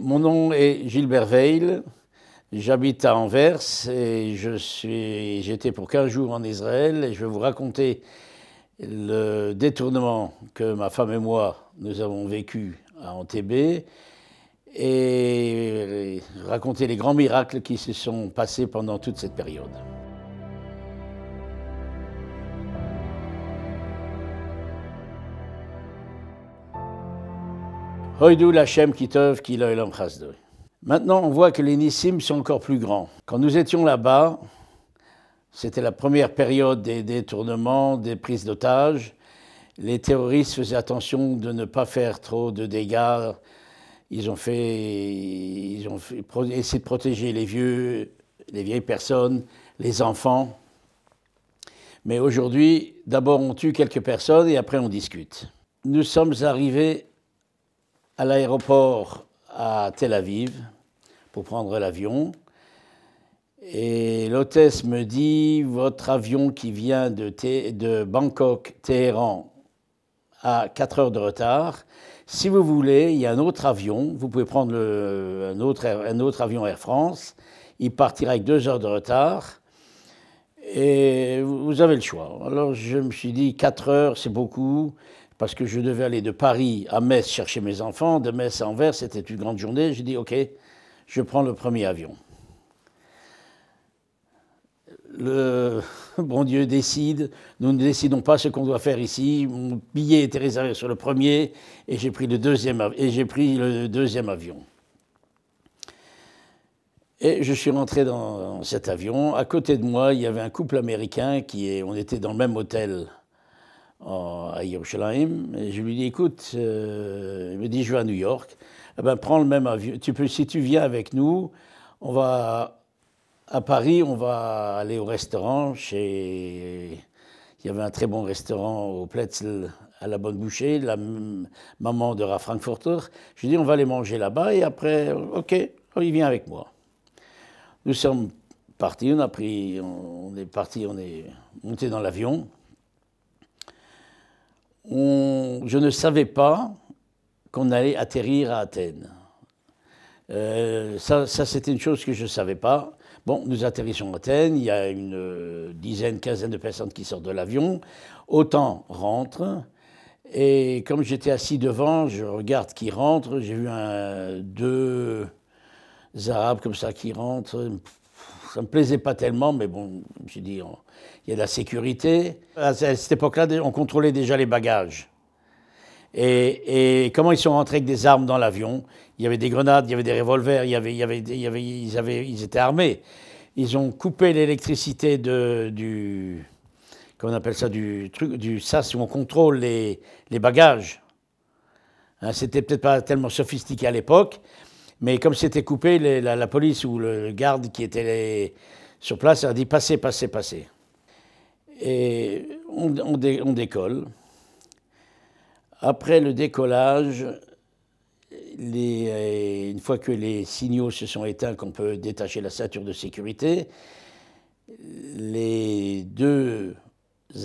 Mon nom est Gilbert Veil, j'habite à Anvers et j'étais pour 15 jours en Israël et je vais vous raconter le détournement que ma femme et moi nous avons vécu à Entebbe et raconter les grands miracles qui se sont passés pendant toute cette période. Hoidou Lachem Kitov Kilo Elam Chasdoi. Maintenant, on voit que les Nissim sont encore plus grands. Quand nous étions là-bas, c'était la première période des détournements, des prises d'otages. Les terroristes faisaient attention de ne pas faire trop de dégâts. Ils ont essayé de protéger les vieux, les vieilles personnes, les enfants. Mais aujourd'hui, d'abord on tue quelques personnes et après on discute. Nous sommes arrivés à l'aéroport à Tel Aviv pour prendre l'avion. Et l'hôtesse me dit, votre avion qui vient de Bangkok, Téhéran, a 4 heures de retard. Si vous voulez, il y a un autre avion, vous pouvez prendre un autre avion Air France, il partira avec 2 heures de retard, et vous avez le choix. Alors je me suis dit, 4 heures, c'est beaucoup, parce que je devais aller de Paris à Metz chercher mes enfants, de Metz à Anvers, c'était une grande journée. J'ai dit, ok, je prends le premier avion. Le bon Dieu décide, nous ne décidons pas ce qu'on doit faire ici. Mon billet était réservé sur le premier et j'ai pris le deuxième avion. Et je suis rentré dans cet avion. À côté de moi, il y avait un couple américain on était dans le même hôtel à Yerushalayim. Et je lui dis, écoute, il me dit, je vais à New York. Eh ben, prends le même avion. Si tu viens avec nous, à Paris, on va aller au restaurant. Il y avait un très bon restaurant au Pletzel à la Bonne Bouchée, la maman de Rav Frankfurter. Je lui dis, on va aller manger là-bas et après, ok, il vient avec moi. Nous sommes partis, on est monté dans l'avion. Je ne savais pas qu'on allait atterrir à Athènes. Ça c'était une chose que je ne savais pas. Bon, nous atterrissons à Athènes, il y a une quinzaine de personnes qui sortent de l'avion. Autant rentrent. Et comme j'étais assis devant, je regarde qui rentre. J'ai vu deux Arabes comme ça qui rentrent. Ça ne me plaisait pas tellement, mais bon, je me suis dit, il y a de la sécurité. À cette époque-là, on contrôlait déjà les bagages. Et comment ils sont rentrés avec des armes dans l'avion? Il y avait des grenades, il y avait des revolvers, ils étaient armés. Ils ont coupé l'électricité comment on appelle ça, du sas où on contrôle les bagages. Hein, c'était peut-être pas tellement sophistiqué à l'époque, mais comme c'était coupé, la police ou le garde qui était sur place a dit passez, passez, passez. Et on décolle. Après le décollage, une fois que les signaux se sont éteints, qu'on peut détacher la ceinture de sécurité, les deux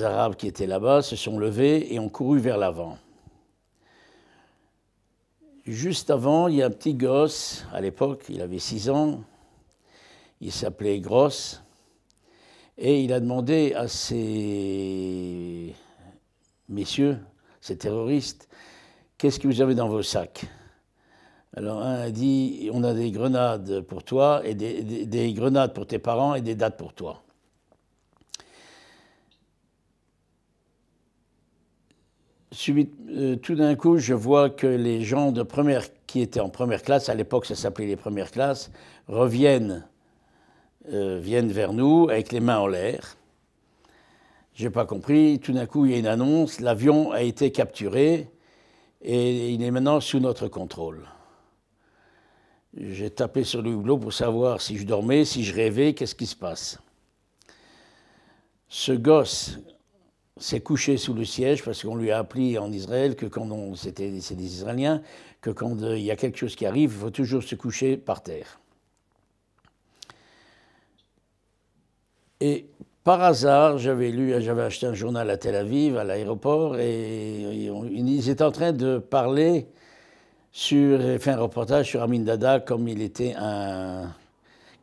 Arabes qui étaient là-bas se sont levés et ont couru vers l'avant. Juste avant, il y a un petit gosse, à l'époque, il avait 6 ans, il s'appelait Gross, et il a demandé à ces messieurs, ces terroristes, qu'est-ce que vous avez dans vos sacs? Alors un a dit, on a des grenades pour toi, et des grenades pour tes parents et des dates pour toi. Tout d'un coup, je vois que les gens qui étaient en première classe, à l'époque ça s'appelait les premières classes, viennent vers nous avec les mains en l'air. Je n'ai pas compris. Tout d'un coup, il y a une annonce, l'avion a été capturé et il est maintenant sous notre contrôle. J'ai tapé sur le hublot pour savoir si je dormais, si je rêvais, qu'est-ce qui se passe. Ce gosse s'est couché sous le siège parce qu'on lui a appris en Israël que c'est des Israéliens, que quand il y a quelque chose qui arrive, il faut toujours se coucher par terre. Et par hasard, j'avais acheté un journal à Tel Aviv, à l'aéroport, et ils étaient en train de parler J'ai fait un reportage sur Amin Dada comme il était un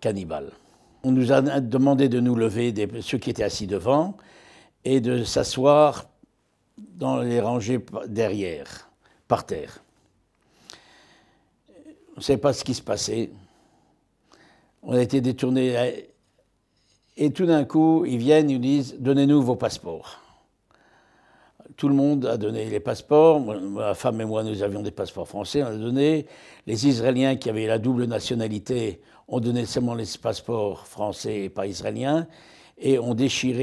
cannibale. On nous a demandé de nous lever, ceux qui étaient assis devant, et de s'asseoir dans les rangées derrière, par terre. On ne savait pas ce qui se passait. On a été détournés. Et tout d'un coup, ils viennent, ils nous disent « Donnez-nous vos passeports ». Tout le monde a donné les passeports. Ma femme et moi, nous avions des passeports français, on a donné. Les Israéliens qui avaient la double nationalité ont donné seulement les passeports français et pas israéliens. Et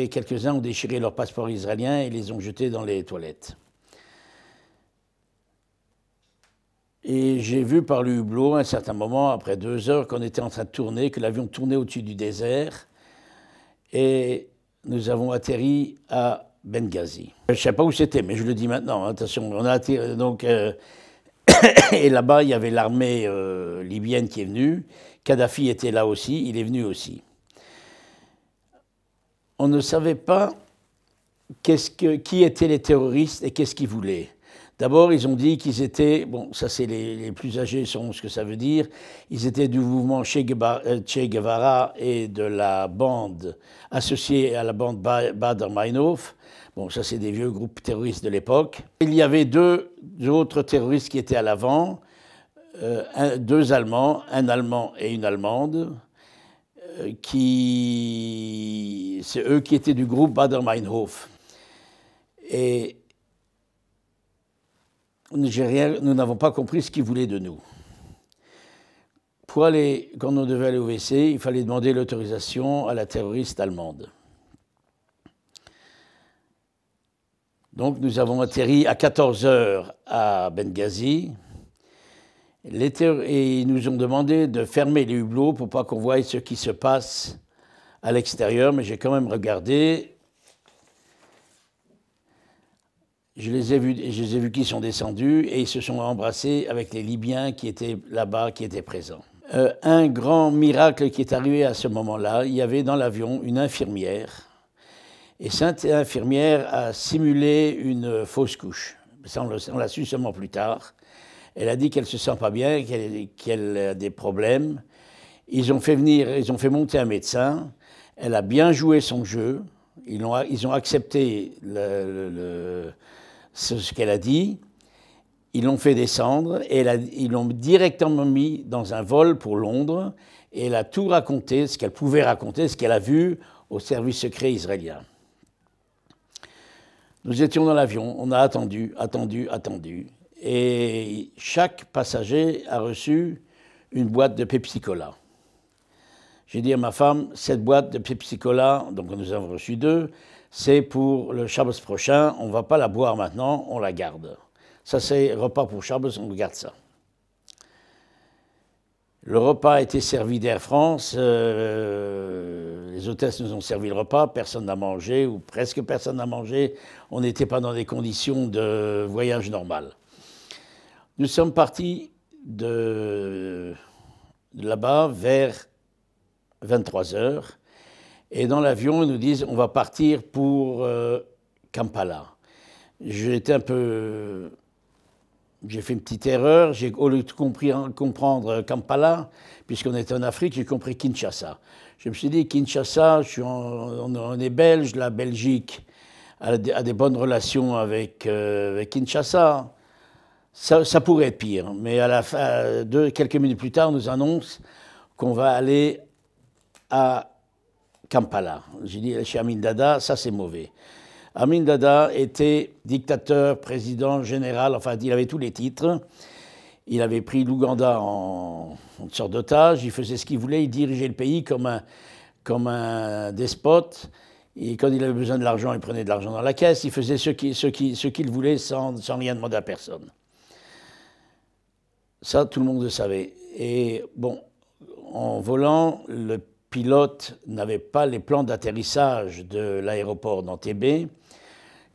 quelques-uns ont déchiré leurs passeports israéliens et les ont jetés dans les toilettes. Et j'ai vu par le hublot, à un certain moment, après 2 heures, qu'on était en train de tourner, que l'avion tournait au-dessus du désert. Et nous avons atterri à Benghazi. Je ne sais pas où c'était, mais je le dis maintenant. Attention, on a atterri, donc, et là-bas, il y avait l'armée libyenne qui est venue. Kadhafi était là aussi, il est venu aussi. On ne savait pas qui étaient les terroristes et qu'est-ce qu'ils voulaient. D'abord, ils ont dit qu'ils étaient, bon, ça c'est les plus âgés sauront ce que ça veut dire, ils étaient du mouvement Che Guevara et de la bande associée à la bande Baader Meinhof. Bon, ça c'est des vieux groupes terroristes de l'époque. Il y avait deux autres terroristes qui étaient à l'avant, 2 Allemands, un Allemand et une Allemande, c'est eux qui étaient du groupe Baader Meinhof. Et nous n'avons pas compris ce qu'ils voulaient de nous. Quand on devait aller au WC, il fallait demander l'autorisation à la terroriste allemande. Donc nous avons atterri à 14 heures à Benghazi. Et ils nous ont demandé de fermer les hublots pour pas qu'on voie ce qui se passe à l'extérieur, mais j'ai quand même regardé. Je les ai vus qui sont descendus et ils se sont embrassés avec les Libyens qui étaient là-bas, qui étaient présents. Un grand miracle qui est arrivé à ce moment-là, il y avait dans l'avion une infirmière. Et cette infirmière a simulé une fausse couche. Ça, on l'a su seulement plus tard. Elle a dit qu'elle ne se sent pas bien, qu'elle a des problèmes. Ils ont fait monter un médecin. Elle a bien joué son jeu. Ils ont accepté ce qu'elle a dit. Ils l'ont fait descendre et ils l'ont directement mis dans un vol pour Londres. Et elle a tout raconté, ce qu'elle pouvait raconter, ce qu'elle a vu au service secret israélien. Nous étions dans l'avion, on a attendu. Et chaque passager a reçu une boîte de Pepsi-Cola. J'ai dit à ma femme, cette boîte de Pepsi-Cola, donc nous avons reçu 2, c'est pour le Shabbos prochain, on ne va pas la boire maintenant, on la garde. Ça c'est repas pour Shabbos, on garde ça. Le repas a été servi d'Air France, les hôtesses nous ont servi le repas, personne n'a mangé, ou presque personne n'a mangé, on n'était pas dans des conditions de voyage normal. Nous sommes partis de là-bas vers 23 heures, et dans l'avion, ils nous disent on va partir pour Kampala. J'ai fait une petite erreur, au lieu de comprendre Kampala, puisqu'on était en Afrique, j'ai compris Kinshasa. Je me suis dit, Kinshasa, on est belge, la Belgique a des bonnes relations avec Kinshasa, ça pourrait être pire. Mais à la fin, quelques minutes plus tard, on nous annonce qu'on va aller à Kampala. J'ai dit, chez Amin Dada, ça c'est mauvais. Amin Dada était dictateur, président, général, enfin il avait tous les titres. Il avait pris l'Ouganda en sorte d'otage, il faisait ce qu'il voulait, il dirigeait le pays comme un despote. Et quand il avait besoin de l'argent, il prenait de l'argent dans la caisse, il faisait ce qu'il voulait sans rien demander à personne. Ça, tout le monde le savait. Et bon, en volant, le pilote n'avait pas les plans d'atterrissage de l'aéroport d'Entebbe.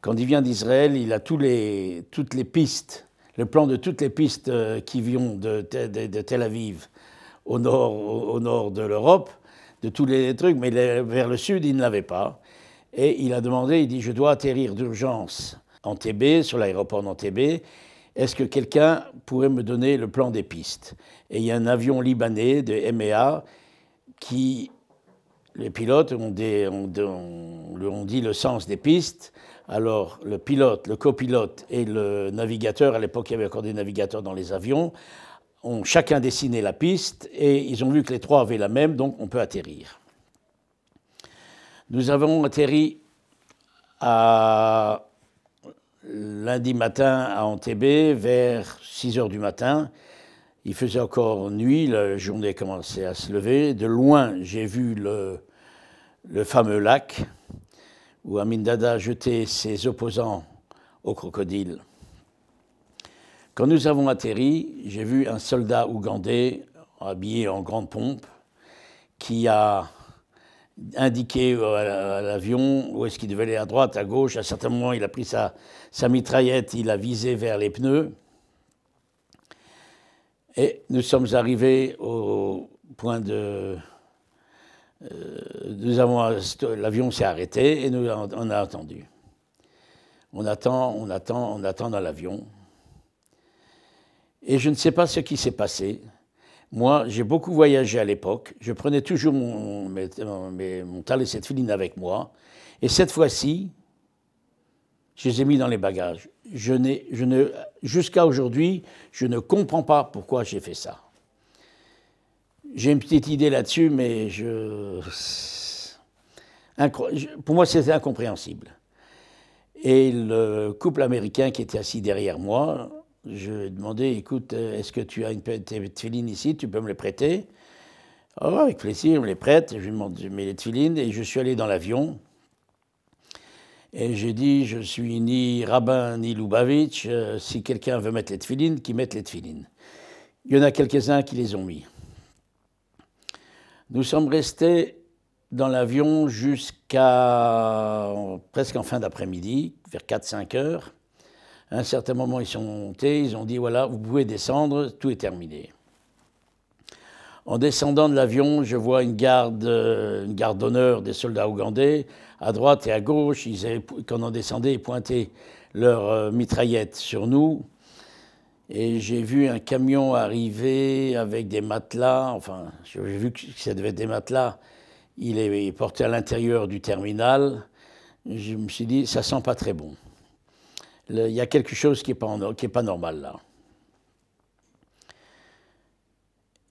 Quand il vient d'Israël, il a toutes les pistes, le plan de toutes les pistes qui viennent de Tel Aviv au nord de l'Europe, de tous les trucs, mais vers le sud, il ne l'avait pas. Et il a demandé, il dit, je dois atterrir d'urgence Entebbe, sur l'aéroport d'Entebbe, est-ce que quelqu'un pourrait me donner le plan des pistes? Et il y a un avion libanais de MEA qui, les pilotes ont dit le sens des pistes. Alors le pilote, le copilote et le navigateur, à l'époque il y avait encore des navigateurs dans les avions, ont chacun dessiné la piste et ils ont vu que les trois avaient la même, donc on peut atterrir. Nous avons atterri lundi matin à Entebbe vers 6 heures du matin. Il faisait encore nuit, la journée commençait à se lever. De loin, j'ai vu le fameux lac où Amin Dada a jeté ses opposants au crocodile. Quand nous avons atterri, j'ai vu un soldat ougandais habillé en grande pompe qui a indiqué à l'avion où est-ce qu'il devait aller, à droite, à gauche. À un certain moment, il a pris sa mitraillette, il a visé vers les pneus. Et nous sommes arrivés au point de... l'avion s'est arrêté et on a attendu. On attend dans l'avion. Et je ne sais pas ce qui s'est passé. Moi, j'ai beaucoup voyagé à l'époque. Je prenais toujours mon talis et tefilin avec moi. Et cette fois-ci, je les ai mis dans les bagages. Jusqu'à aujourd'hui, je ne comprends pas pourquoi j'ai fait ça. J'ai une petite idée là-dessus, mais pour moi, c'était incompréhensible. Et le couple américain qui était assis derrière moi, je lui ai demandé, écoute, est-ce que tu as une tefilin ici, tu peux me les prêter? Oh, avec plaisir, je me les prête, je lui demande, je mets les tefilin, et je suis allé dans l'avion. Et j'ai dit, je suis ni rabbin ni Lubavitch, si quelqu'un veut mettre les tefilin, qu'il mette les tefilin. Il y en a quelques-uns qui les ont mis. Nous sommes restés dans l'avion jusqu'à presque en fin d'après-midi, vers 4-5 heures. À un certain moment, ils sont montés, ils ont dit, voilà, vous pouvez descendre, tout est terminé. En descendant de l'avion, je vois une garde d'honneur des soldats ougandais, à droite et à gauche. Quand on descendait, ils pointaient leurs mitraillettes sur nous. Et j'ai vu un camion arriver avec des matelas, enfin, j'ai vu que ça devait être des matelas. Il est porté à l'intérieur du terminal. Je me suis dit, ça sent pas très bon. Il y a quelque chose qui est pas normal là.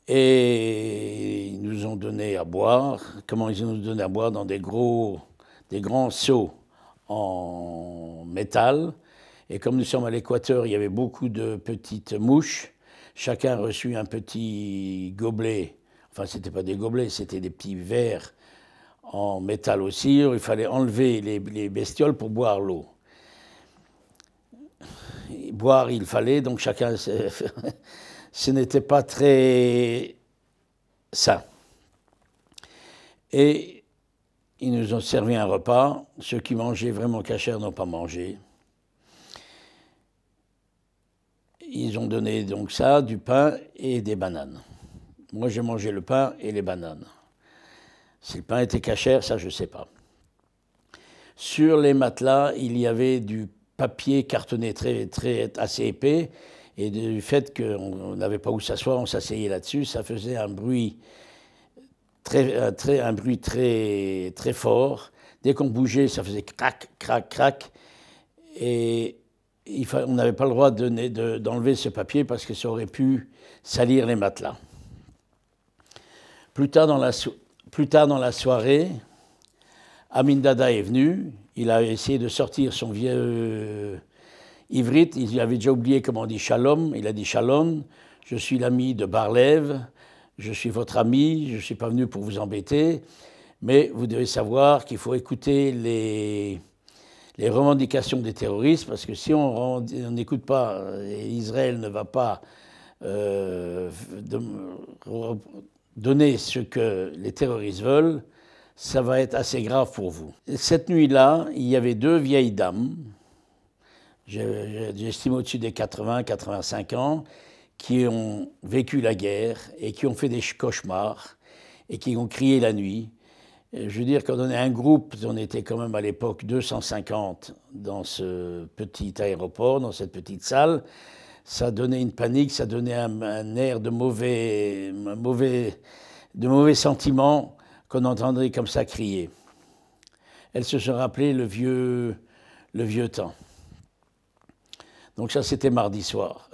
Et ils nous ont donné à boire. Comment ils nous ont donné à boire? Dans des grands seaux en métal. Et comme nous sommes à l'équateur, il y avait beaucoup de petites mouches. Chacun a reçu un petit gobelet. Enfin, ce n'était pas des gobelets, c'était des petits verres en métal aussi. Il fallait enlever les bestioles pour boire l'eau. Boire, il fallait, donc chacun... Ce n'était pas très sain. Et ils nous ont servi un repas. Ceux qui mangeaient vraiment cachère n'ont pas mangé. Ils ont donné donc ça, du pain et des bananes. Moi, j'ai mangé le pain et les bananes. Si le pain était cachère, ça, je ne sais pas. Sur les matelas, il y avait du papier cartonné assez épais. Et du fait qu'on n'avait pas où s'asseoir, on s'asseyait là-dessus, ça faisait un bruit très fort. Dès qu'on bougeait, ça faisait crac, crac, crac. Et on n'avait pas le droit d'enlever ce papier parce que ça aurait pu salir les matelas. Plus tard dans la soirée, Amin Dada est venu. Il a essayé de sortir son vieux Ivrit. Il avait déjà oublié comment on dit shalom. Il a dit shalom. Je suis l'ami de Bar-Lev. Je suis votre ami. Je ne suis pas venu pour vous embêter. Mais vous devez savoir qu'il faut écouter les revendications des terroristes, parce que si on n'écoute pas, Israël ne va pas donner ce que les terroristes veulent, ça va être assez grave pour vous. Cette nuit-là, il y avait deux vieilles dames, j'estime au-dessus des 80-85 ans, qui ont vécu la guerre et qui ont fait des cauchemars et qui ont crié la nuit. Je veux dire, quand on est un groupe, on était quand même à l'époque 250 dans ce petit aéroport, dans cette petite salle, ça donnait une panique, ça donnait un air de mauvais sentiments qu'on entendrait comme ça crier. Elle se rappelait le vieux temps. Donc ça, c'était lundi soir.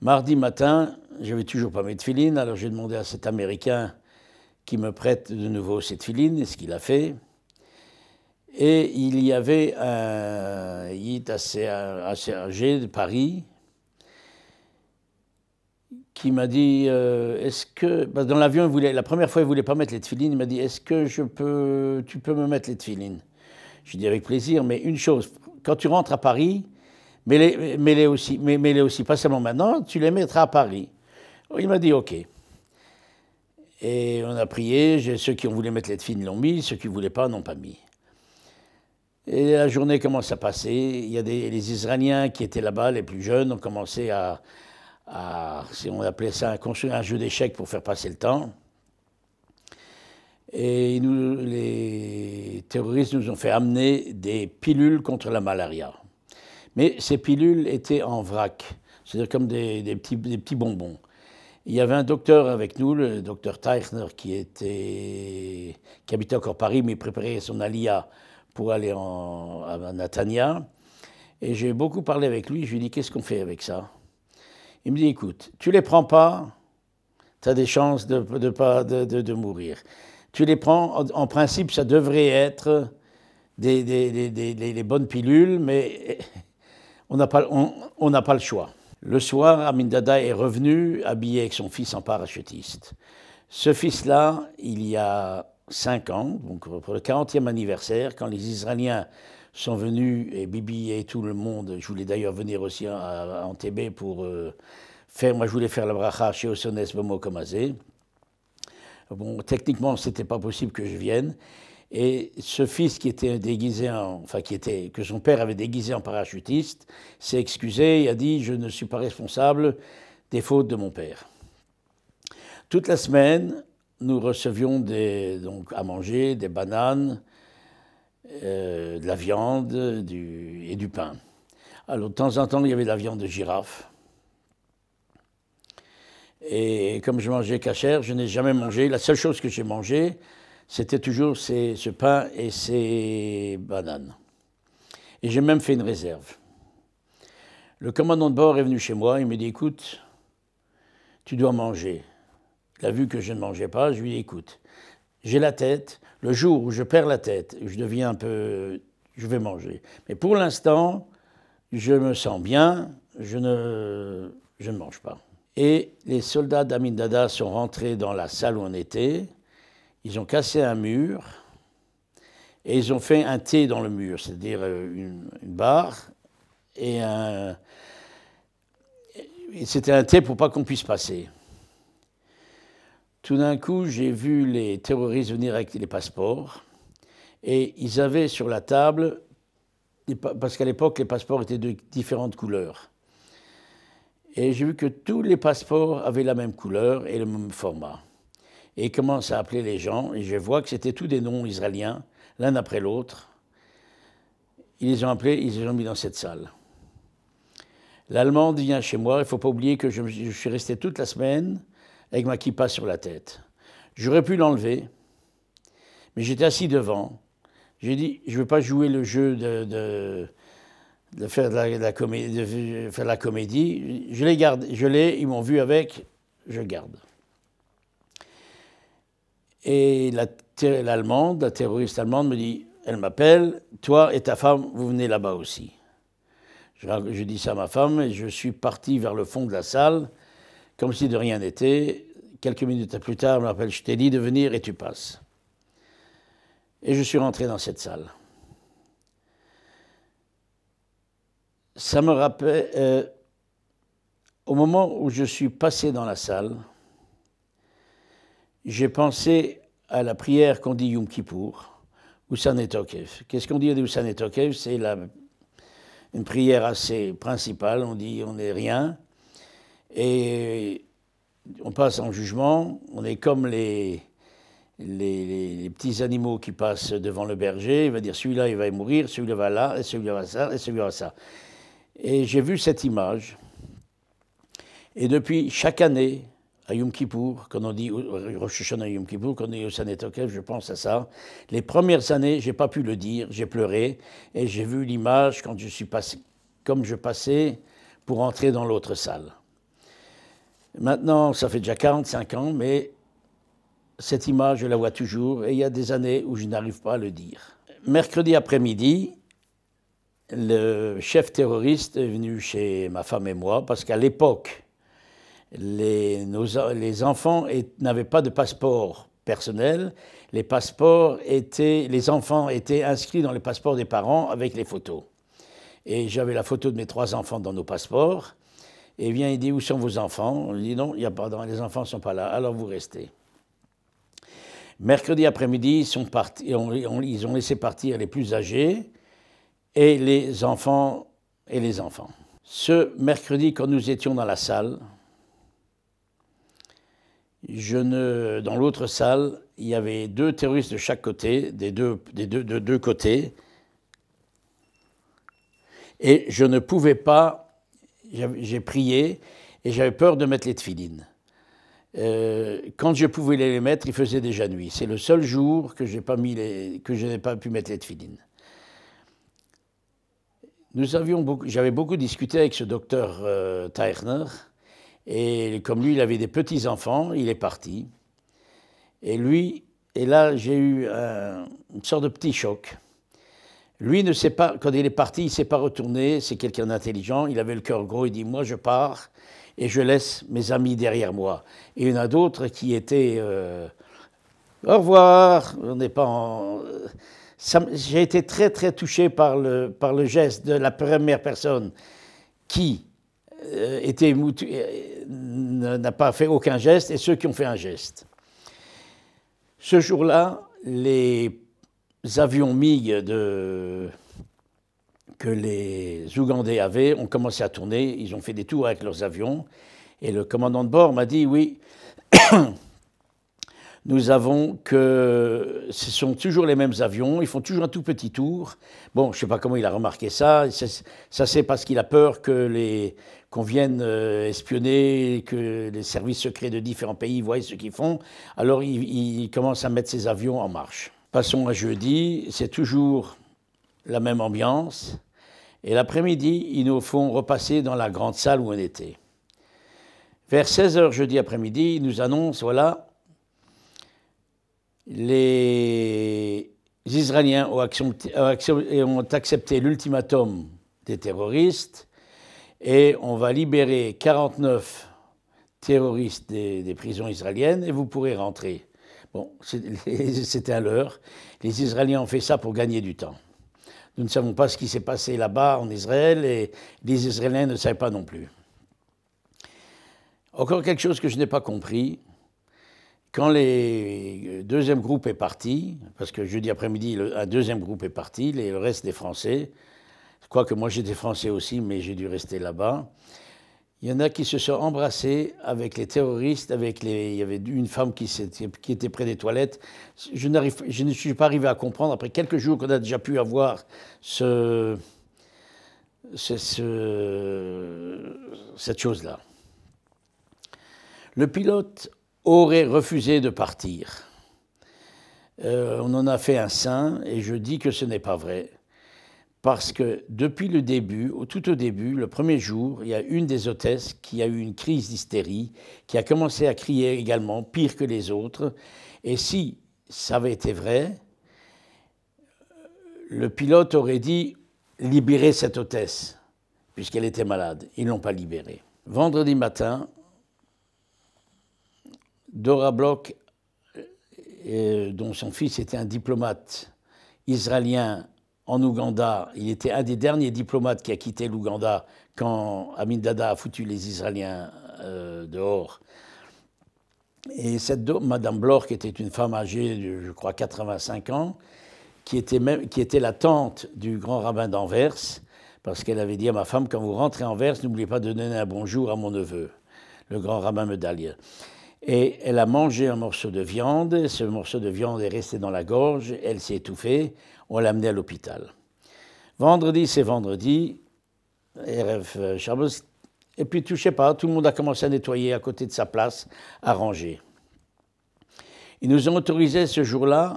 Mardi matin, je n'avais toujours pas mes tefilines, alors j'ai demandé à cet Américain qui me prête de nouveau ses tefilines, ce qu'il a fait. Et il y avait un yid assez âgé de Paris qui m'a dit, est-ce que, dans l'avion, la première fois, il ne voulait pas mettre les tefilines, il m'a dit, est-ce que tu peux me mettre les tefilines? Je lui ai dit avec plaisir, mais une chose, quand tu rentres à Paris, mets-les aussi, pas seulement maintenant, tu les mettras à Paris. Il m'a dit OK. Et on a prié, ceux qui ont voulu mettre les tefilines l'ont mis, ceux qui ne voulaient pas n'ont pas mis. Et la journée commence à passer, il y a les Israéliens qui étaient là-bas, les plus jeunes, ont commencé on appelait ça construire un jeu d'échecs pour faire passer le temps. Et les terroristes nous ont fait amener des pilules contre la malaria. Mais ces pilules étaient en vrac, c'est-à-dire comme des petits bonbons. Il y avait un docteur avec nous, le docteur Teichner, qui habitait encore Paris, mais préparait son alia pour aller à Natania. Et j'ai beaucoup parlé avec lui, je lui ai dit, qu'est-ce qu'on fait avec ça? Il me dit, écoute, tu les prends pas, tu as des chances de mourir. Tu les prends, en principe, ça devrait être des bonnes pilules, mais on n'a pas le choix. Le soir, Amin Dada est revenu habillé avec son fils en parachutiste. Ce fils-là, il y a 5 ans, donc pour le 40e anniversaire, quand les Israéliens sont venus, et Bibi et tout le monde, je voulais d'ailleurs venir aussi à Entebbe pour moi je voulais faire la bracha chez Osones Bomokomazé. Bon, techniquement, ce n'était pas possible que je vienne. Et ce fils qui était déguisé que son père avait déguisé en parachutiste, s'est excusé et a dit « Je ne suis pas responsable des fautes de mon père ». Toute la semaine, nous recevions donc à manger des bananes, de la viande et du pain. Alors de temps en temps, il y avait de la viande de girafe. Et comme je mangeais cachère, je n'ai jamais mangé. La seule chose que j'ai mangée, c'était toujours ce pain et ces bananes. Et j'ai même fait une réserve. Le commandant de bord est venu chez moi, il me dit « Écoute, tu dois manger ». Il a vu que je ne mangeais pas, je lui ai dit « Écoute, j'ai la tête, le jour où je perds la tête, je vais manger. Mais pour l'instant, je me sens bien, je ne mange pas ». Et les soldats d'Amin Dada sont rentrés dans la salle où on était, ils ont cassé un mur et ils ont fait un T dans le mur, c'est-à-dire une barre et c'était un T pour pas qu'on puisse passer. Tout d'un coup, j'ai vu les terroristes venir avec les passeports et ils avaient sur la table, parce qu'à l'époque, les passeports étaient de différentes couleurs. Et j'ai vu que tous les passeports avaient la même couleur et le même format. Et ils commencent à appeler les gens, et je vois que c'était tous des noms israéliens, l'un après l'autre. Ils les ont appelés, ils les ont mis dans cette salle. L'Allemande vient chez moi, il ne faut pas oublier que je suis resté toute la semaine avec ma kippa sur la tête. J'aurais pu l'enlever, mais j'étais assis devant. J'ai dit, je ne veux pas jouer le jeu de faire de la comédie. Je les garde, ils m'ont vu avec, je garde. Et l'Allemande, la terroriste allemande me dit, elle m'appelle, toi et ta femme, vous venez là-bas aussi. Je dis ça à ma femme et je suis parti vers le fond de la salle, comme si de rien n'était. Quelques minutes plus tard, elle m'appelle, je t'ai dit de venir et tu passes. Et je suis rentré dans cette salle. Ça me rappelle, au moment où je suis passé dans la salle, j'ai pensé à la prière qu'on dit Yom Kippour, Houssan et Tokev. Qu'est-ce qu'on dit de Houssan et Tokev? C'est une prière assez principale, on dit on n'est rien, et on passe en jugement, on est comme les petits animaux qui passent devant le berger, il va dire celui-là il va mourir, celui-là va là, et celui-là va ça, et celui-là va ça. Et j'ai vu cette image. Et depuis chaque année, à Yom Kippour, quand on dit Rosh Hashanah Yom Kippour, quand on dit au Sanetokev, je pense à ça. Les premières années, je n'ai pas pu le dire, j'ai pleuré. Et j'ai vu l'image quand je suis passé, comme je passais pour entrer dans l'autre salle. Maintenant, ça fait déjà 45 ans, mais cette image, je la vois toujours. Et il y a des années où je n'arrive pas à le dire. Mercredi après-midi, le chef terroriste est venu chez ma femme et moi, parce qu'à l'époque, les enfants n'avaient pas de passeport personnel. Les enfants étaient inscrits dans les passeports des parents avec les photos. Et j'avais la photo de mes 3 enfants dans nos passeports. Et il vient, il dit, où sont vos enfants? On lui dit, non, il y a pas, les enfants ne sont pas là, alors vous restez. Mercredi après-midi, ils sont partis, ils ont laissé partir les plus âgés et les enfants. Ce mercredi, quand nous étions dans la salle, dans l'autre salle, il y avait 2 terroristes de chaque côté, de deux côtés, et je ne pouvais pas, j'ai prié, et j'avais peur de mettre les tefilines. Quand je pouvais les mettre, il faisait déjà nuit. C'est le seul jour que je n'ai pas pu mettre les tefilines. J'avais beaucoup discuté avec ce docteur Teichner, et comme lui, il avait des petits-enfants, il est parti. Et là, j'ai eu une sorte de petit choc. Lui ne sait pas, quand il est parti, il ne s'est pas retourné, c'est quelqu'un d'intelligent, il avait le cœur gros, il dit, moi je pars, et je laisse mes amis derrière moi. Et il y en a d'autres qui étaient au revoir, on n'est pas en... J'ai été très très touché par le geste de la première personne qui n'a pas fait aucun geste et ceux qui ont fait un geste. Ce jour-là, les avions MiG que les Ougandais avaient ont commencé à tourner, ils ont fait des tours avec leurs avions, et le commandant de bord m'a dit, oui, nous avons que ce sont toujours les mêmes avions, ils font toujours un tout petit tour. Bon, je ne sais pas comment il a remarqué ça, ça c'est parce qu'il a peur qu'on vienne espionner, que les services secrets de différents pays voient ce qu'ils font, alors il commence à mettre ses avions en marche. Passons à jeudi, c'est toujours la même ambiance. Et l'après-midi, ils nous font repasser dans la grande salle où on était. Vers 16h jeudi après-midi, ils nous annoncent, voilà, les Israéliens ont accepté l'ultimatum des terroristes et on va libérer 49 terroristes des prisons israéliennes et vous pourrez rentrer. Bon, c'était un leurre. Les Israéliens ont fait ça pour gagner du temps. Nous ne savons pas ce qui s'est passé là-bas en Israël et les Israéliens ne savaient pas non plus. Encore quelque chose que je n'ai pas compris, quand le deuxième groupe est parti, parce que jeudi après-midi, un deuxième groupe est parti, le reste des Français, quoique moi j'étais Français aussi, mais j'ai dû rester là-bas, il y en a qui se sont embrassés avec les terroristes, il y avait une femme qui était près des toilettes. Je ne suis pas arrivé à comprendre, après quelques jours qu'on a déjà pu avoir cette chose-là. Le pilote aurait refusé de partir. On en a fait un saint, et je dis que ce n'est pas vrai. Parce que depuis le début, tout au début, le premier jour, il y a une des hôtesses qui a eu une crise d'hystérie, qui a commencé à crier également, pire que les autres. Et si ça avait été vrai, le pilote aurait dit « libérez cette hôtesse », puisqu'elle était malade. Ils ne l'ont pas libérée. Vendredi matin, Dora Bloch, dont son fils était un diplomate israélien en Ouganda, il était un des derniers diplomates qui a quitté l'Ouganda quand Amin Dada a foutu les Israéliens dehors. Et Madame Bloch, qui était une femme âgée de, je crois, 85 ans, qui était la tante du grand rabbin d'Anvers, parce qu'elle avait dit à ma femme, quand vous rentrez à Anvers, n'oubliez pas de donner un bonjour à mon neveu, le grand rabbin Medalia. Et elle a mangé un morceau de viande, ce morceau de viande est resté dans la gorge, elle s'est étouffée, on l'a amenée à l'hôpital. Vendredi, c'est vendredi, Erev Shabbos. Et puis, je sais pas, tout le monde a commencé à nettoyer à côté de sa place, à ranger. Ils nous ont autorisé ce jour-là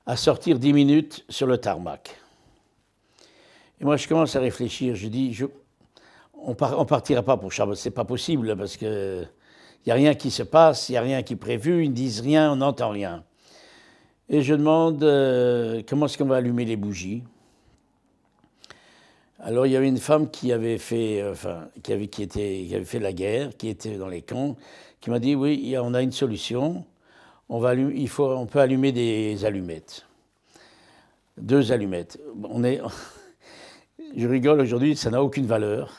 à sortir 10 minutes sur le tarmac. Et moi, je commence à réfléchir. Je dis, on partira pas pour Shabbos, c'est pas possible parce que il n'y a rien qui se passe, il n'y a rien qui est prévu, ils ne disent rien, on n'entend rien. Et je demande comment est-ce qu'on va allumer les bougies. Alors il y avait une femme qui avait fait, qui avait fait la guerre, qui était dans les camps, qui m'a dit oui, on a une solution, on peut allumer des allumettes. 2 allumettes. Je rigole aujourd'hui, ça n'a aucune valeur.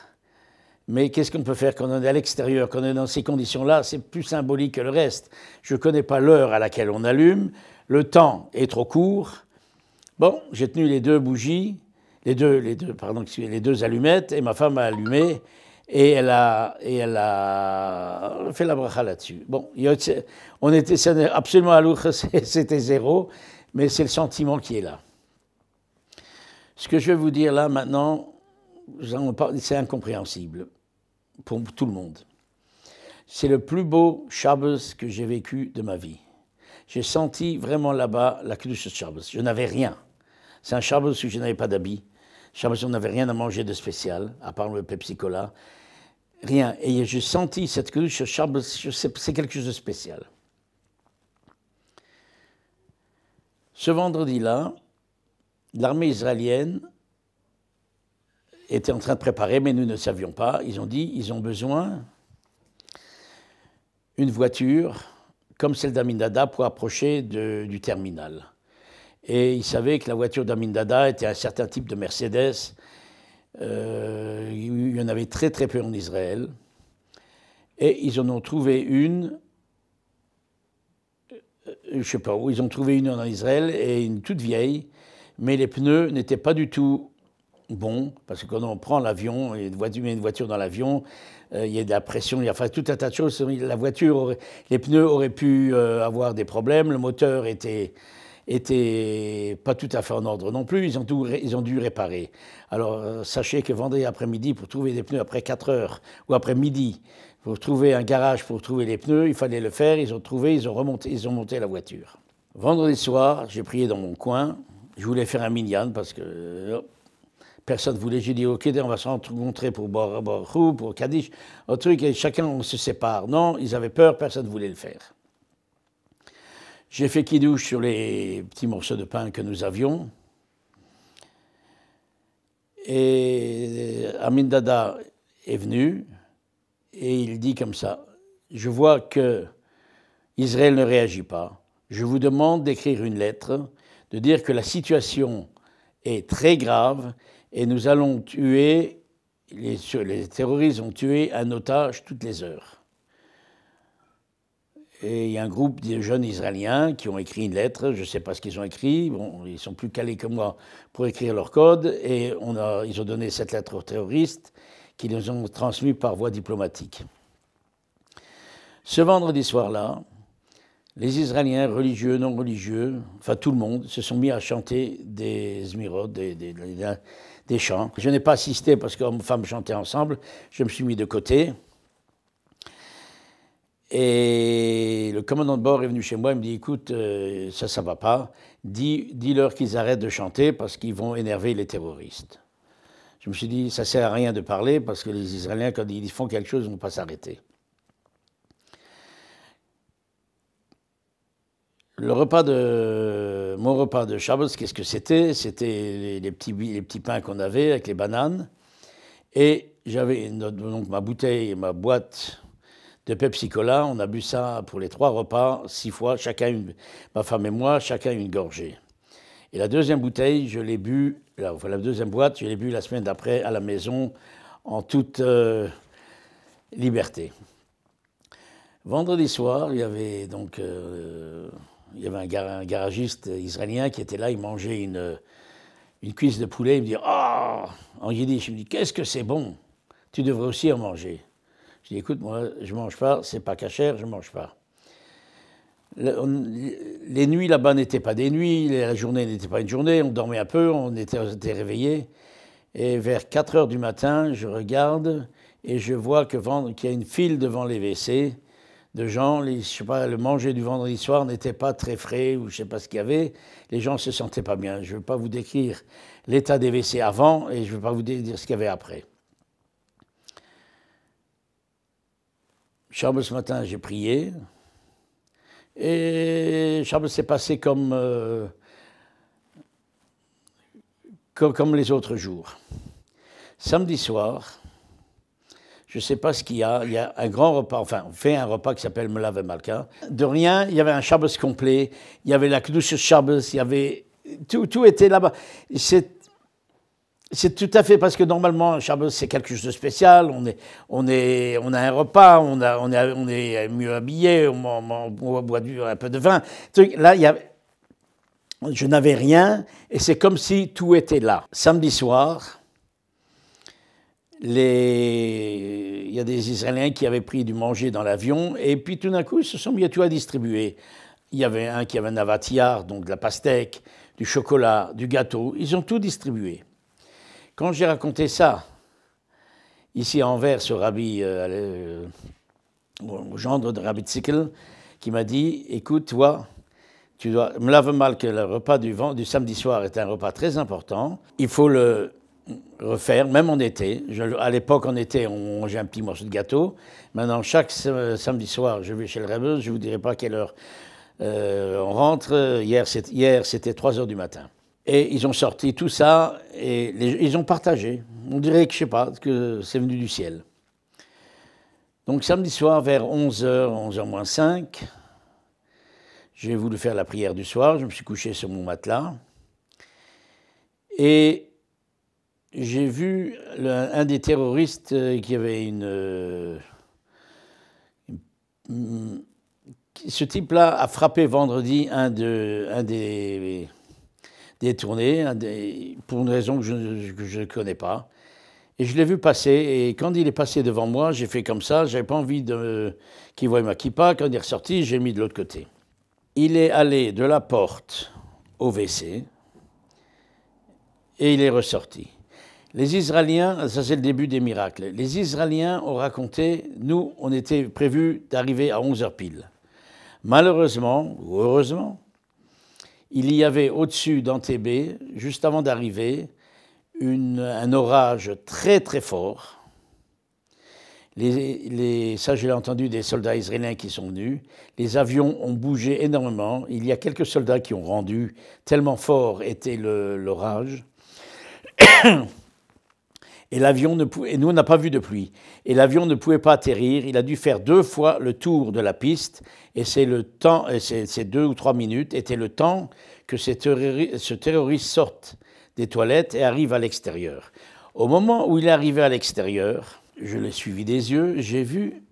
Mais qu'est-ce qu'on peut faire quand on est à l'extérieur, quand on est dans ces conditions-là? C'est plus symbolique que le reste. Je ne connais pas l'heure à laquelle on allume, le temps est trop court. Bon, j'ai tenu les 2 bougies, les deux allumettes, et ma femme a allumé, et elle a fait la bracha là-dessus. Bon, on était absolument à l'outre, c'était 0, mais c'est le sentiment qui est là. Ce que je vais vous dire là maintenant, c'est incompréhensible pour tout le monde. C'est le plus beau Shabbos que j'ai vécu de ma vie. J'ai senti vraiment là-bas la Kedusha Shabbos. Je n'avais rien. C'est un Shabbos où je n'avais pas d'habits. Shabbos où on n'avait rien à manger de spécial, à part le Pepsi Cola. Rien. Et j'ai senti cette Kedusha Shabbos, c'est quelque chose de spécial. Ce vendredi-là, l'armée israélienne était en train de préparer, mais nous ne savions pas. Ils ont dit ils ont besoin d'une voiture comme celle d'Amin Dada pour approcher du terminal. Et ils savaient que la voiture d'Amin Dada était un certain type de Mercedes. Il y en avait très très peu en Israël. Et ils en ont trouvé une, je ne sais pas où, ils ont trouvé une en Israël, et une toute vieille, mais les pneus n'étaient pas du tout bons, parce que quand on prend l'avion, et met une voiture dans l'avion, il y a de la pression, il y a tout un tas de choses. La voiture, les pneus auraient pu avoir des problèmes, le moteur était pas tout à fait en ordre non plus, ils ont dû réparer. Alors sachez que vendredi après-midi, pour trouver des pneus après 4 heures, ou après midi, pour trouver un garage pour trouver les pneus, il fallait le faire, ils ont monté la voiture. Vendredi soir, j'ai prié dans mon coin, je voulais faire un minyan parce que personne ne voulait. J'ai dit ok, on va se rencontrer pour Baruch, pour Kaddish, un truc, et chacun on se sépare. Non, ils avaient peur, personne ne voulait le faire. J'ai fait kidouche sur les petits morceaux de pain que nous avions. Et Amin Dada est venu et il dit comme ça, je vois que Israël ne réagit pas. Je vous demande d'écrire une lettre, de dire que la situation est très grave et nous allons tuer, les terroristes ont tué un otage toutes les heures. Et il y a un groupe de jeunes Israéliens qui ont écrit une lettre, je ne sais pas ce qu'ils ont écrit, bon, ils sont plus calés que moi pour écrire leur code, et ils ont donné cette lettre aux terroristes qui nous ont transmis par voie diplomatique. Ce vendredi soir-là, les Israéliens, religieux, non religieux, enfin tout le monde, se sont mis à chanter des zmirot, des chants. Je n'ai pas assisté parce qu'hommes et femmes chantaient ensemble, je me suis mis de côté. Et le commandant de bord est venu chez moi, il me dit, écoute, ça va pas, dis-leur qu'ils arrêtent de chanter parce qu'ils vont énerver les terroristes. Je me suis dit, ça sert à rien de parler parce que les Israéliens, quand ils font quelque chose, ils ne vont pas s'arrêter. Mon repas de Shabbos, qu'est-ce que c'était? C'était les petits pains qu'on avait avec les bananes. Et j'avais donc ma bouteille et ma boîte de Pepsi Cola. On a bu ça pour les 3 repas, 6 fois, ma femme et moi, chacun une gorgée. Et la deuxième bouteille, je l'ai bu, la deuxième boîte, je l'ai bu la semaine d'après à la maison, en toute liberté. Vendredi soir, il y avait donc un garagiste israélien qui était là, il mangeait une cuisse de poulet, il me dit « Ah !» en yiddish, il me dit « Qu'est-ce que c'est bon, tu devrais aussi en manger. » Je dis « Écoute, moi, je ne mange pas, c'est pas cachère, je ne mange pas. » Les nuits là-bas n'étaient pas des nuits, la journée n'était pas une journée, on dormait un peu, on était réveillés. Et vers 4 heures du matin, je regarde et je vois qu'il y a une file devant les WC de gens. Je sais pas, le manger du vendredi soir n'était pas très frais ou je ne sais pas ce qu'il y avait. Les gens ne se sentaient pas bien. Je ne veux pas vous décrire l'état des WC avant et je ne veux pas vous dire ce qu'il y avait après. Shabbos ce matin, j'ai prié. Et Shabbos s'est passé comme les autres jours. Samedi soir, je ne sais pas ce qu'il y a un grand repas, enfin on fait un repas qui s'appelle Melav et Malka. De rien, il y avait un Shabbos complet, il y avait la Kedusha Shabbos, il y avait tout était là-bas. C'est tout à fait parce que normalement Shabbos c'est quelque chose de spécial. On a un repas, on est mieux habillé, on boit un peu de vin. Là je n'avais rien et c'est comme si tout était là. Samedi soir, il y a des Israéliens qui avaient pris du manger dans l'avion et puis tout d'un coup ils se sont mis à tout à distribuer. Il y avait un qui avait un avatiar, donc de la pastèque, du chocolat, du gâteau. Ils ont tout distribué. Quand j'ai raconté ça, ici à Anvers, au rabbi, au gendre de Rabbi Tzickel, qui m'a dit, écoute, toi, tu dois me lave mal que le repas du samedi soir est un repas très important. Il faut le refaire, même en été. À l'époque, en été, on mangeait un petit morceau de gâteau. Maintenant, chaque samedi soir, je vais chez le rabbi, je ne vous dirai pas à quelle heure on rentre. Hier, c'était 3 heures du matin. Et ils ont sorti tout ça et ils ont partagé. On dirait que, je ne sais pas, que c'est venu du ciel. Donc samedi soir, vers 11h, 11h moins 5, j'ai voulu faire la prière du soir. Je me suis couché sur mon matelas. Et j'ai vu un des terroristes qui avait ce type-là a frappé vendredi un des détourné, pour une raison que je ne connais pas. Et je l'ai vu passer, et quand il est passé devant moi, j'ai fait comme ça, je n'avais pas envie qu'il voie ma kippa. Quand il est ressorti, j'ai mis de l'autre côté. Il est allé de la porte au WC, et il est ressorti. Les Israéliens, ça c'est le début des miracles, les Israéliens ont raconté, nous, on était prévus d'arriver à 11h pile. Malheureusement, ou heureusement, il y avait au-dessus d'Entebbe, juste avant d'arriver, un orage très très fort. Ça, je l'ai entendu des soldats israéliens qui sont venus. Les avions ont bougé énormément. Il y a quelques soldats qui ont rendu, tellement fort était l'orage. Et nous, on n'a pas vu de pluie. Et l'avion ne pouvait pas atterrir. Il a dû faire 2 fois le tour de la piste. Et c'est le temps, ces 2 ou 3 minutes, était le temps que ce terroriste sorte des toilettes et arrive à l'extérieur. Au moment où il est arrivé à l'extérieur, je l'ai suivi des yeux, j'ai vu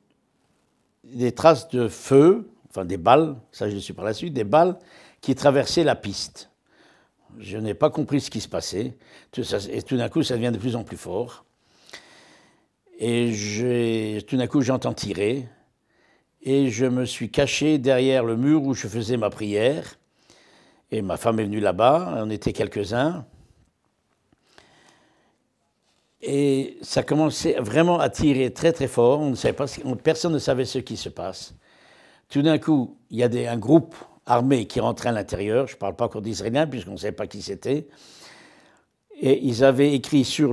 des traces de feu, enfin des balles, ça je l'ai su par la suite, des balles qui traversaient la piste. Je n'ai pas compris ce qui se passait. Et tout d'un coup, ça devient de plus en plus fort. Et tout d'un coup, j'entends tirer. Et je me suis caché derrière le mur où je faisais ma prière. Et ma femme est venue là-bas. On était quelques-uns. Et ça commençait vraiment à tirer très très fort. Personne ne savait ce qui se passe. Tout d'un coup, il y a un groupe armés qui rentraient à l'intérieur, je ne parle pas encore d'Israéliens puisqu'on ne savait pas qui c'était, et ils avaient écrit sur